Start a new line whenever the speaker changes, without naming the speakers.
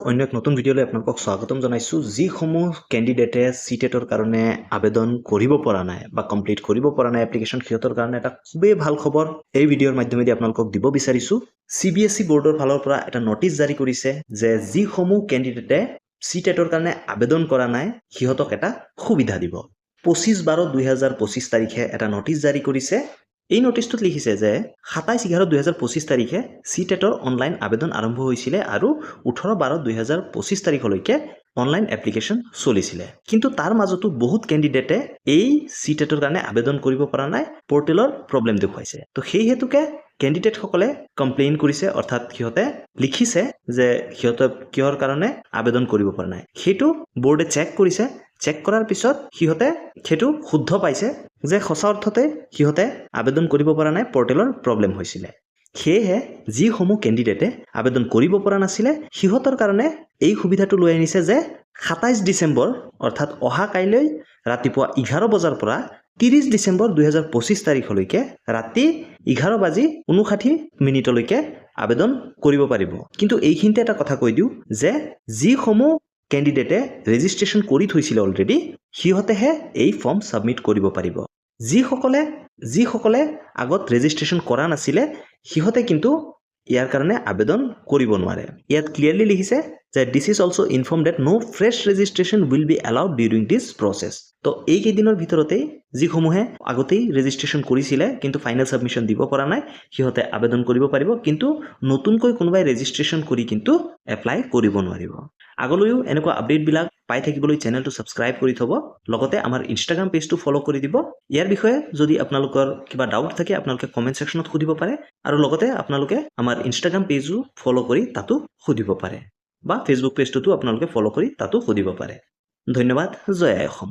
অন্য এক নতুন ভিডিঅ'লৈ আপোনালোকক স্বাগতম জনাইছোঁ যিসমূহ কেণ্ডিডেটে চিটেটৰ কাৰণে আবেদন কৰিব পৰা নাই বা কমপ্লিট কৰিব পৰা নাই এপ্লিকেশ্যন সিহঁতৰ কাৰণে এটা খুবেই ভাল খবৰ এই ভিডিঅ'ৰ মাধ্যমেদি আপোনালোকক দিব বিচাৰিছোঁ CBSE বৰ্ডৰ ফালৰ পৰা এটা নটিচ জাৰি কৰিছে যে যিসমূহ কেণ্ডিডেটে চিটেটৰ কাৰণে আবেদন কৰা নাই সিহঁতক এটা সুবিধা দিব 25/12/2025 তাৰিখে এটা নটিচ জাৰি কৰিছে এই নোটিছটোত লিখিছে যে 27/11/2025 তাৰিখে চিটেটৰ অনলাইন আবেদন আৰম্ভ হৈছিলে আৰু 18/12/2025 তাৰিখলৈকে অনলাইন এপ্লিকেশ্যন চলিছিলে কিন্তু তাৰ মাজতো বহুত কেণ্ডিডেটে এই চিটেটৰ কাৰণে আবেদন কৰিব পৰা নাই পৰ্টেলৰ প্ৰব্লেম দেখুৱাইছে তো সেই হেতুকে কেণ্ডিডেট সকলে কমপ্লেইন কৰিছে অৰ্থাৎ সিহঁতে লিখিছে যে সিহঁতে কিহৰ কাৰণে আবেদন কৰিব পৰা নাই সেইটো বোৰ্ডে চেক কৰিছে চেক কৰাৰ পিছত সিহঁতে সেইটো শুদ্ধ পাইছে যে সঁচা অৰ্থতে সিহঁতে আবেদন কৰিব পৰা নাই পৰ্টেলৰ প্ৰব্লেম হৈছিলে সেয়েহে যিসমূহ কেণ্ডিডেটে আবেদন কৰিব পৰা নাছিলে সিহঁতৰ কাৰণে এই সুবিধাটো লৈ আনিছে যে 27 ডিচেম্বৰ অৰ্থাৎ অহা কাইলৈ ৰাতিপুৱা 11 বজাৰ পৰা 30 ডিচেম্বৰ 2025 তাৰিখলৈকে ৰাতি 11:59 আবেদন কৰিব পাৰিব কিন্তু এইখিনিতে এটা কথা কৈ দিওঁ যে যিসমূহ কেণ্ডিডেটে ৰেজিষ্ট্ৰেশ্যন কৰি থৈছিলে অলৰেডি সিহঁতেহে এই ফৰ্ম সাবমিট কৰিব পাৰিব যিসকলে আগত ৰেজিষ্ট্ৰেশ্যন কৰা নাছিলে সিহঁতে কিন্তু ইয়াৰ কাৰণে আবেদন কৰিব নোৱাৰে ইয়াত ক্লিয়াৰলি লিখিছে যে this is also inform that no fresh registration will be allowed during this process তো এই কেইদিনৰ ভিতৰতেই যিসমূহে আগতেই ৰেজিষ্ট্ৰেশ্যন কৰিছিলে কিন্তু ফাইনেল সাবমিশন দিব পৰা নাই সিহঁতে আবেদন কৰিব পাৰিব কিন্তু নতুনকৈ কোনোবাই ৰেজিষ্ট্ৰেশ্যন কৰি কিন্তু এপ্লাই কৰিব নোৱাৰিব আগলৈও এনেকুৱা আপডেটবিলাক পাই থাকিবলৈ চেনেলটো সাবস্ক্ৰাইব কৰি থব লগতে আমাৰ ইনষ্টাগ্ৰাম পেজটো ফলো কৰি দিব ইয়াৰ বিষয়ে যদি আপোনালোকৰ কিবা ডাউট থাকে আপোনালোকে কমেন্ট সেকশনত সুধিব পাৰে আৰু লগতে আপোনালোকে আমাৰ ইনষ্টাগ্ৰাম পেজো ফলো কৰি তাতো সুধিব পাৰে বা ফেসবুক পেজটো আপোনালোকে ফলো কৰি তাতো সুধিব পাৰে ধন্যবাদ জয় আই অসম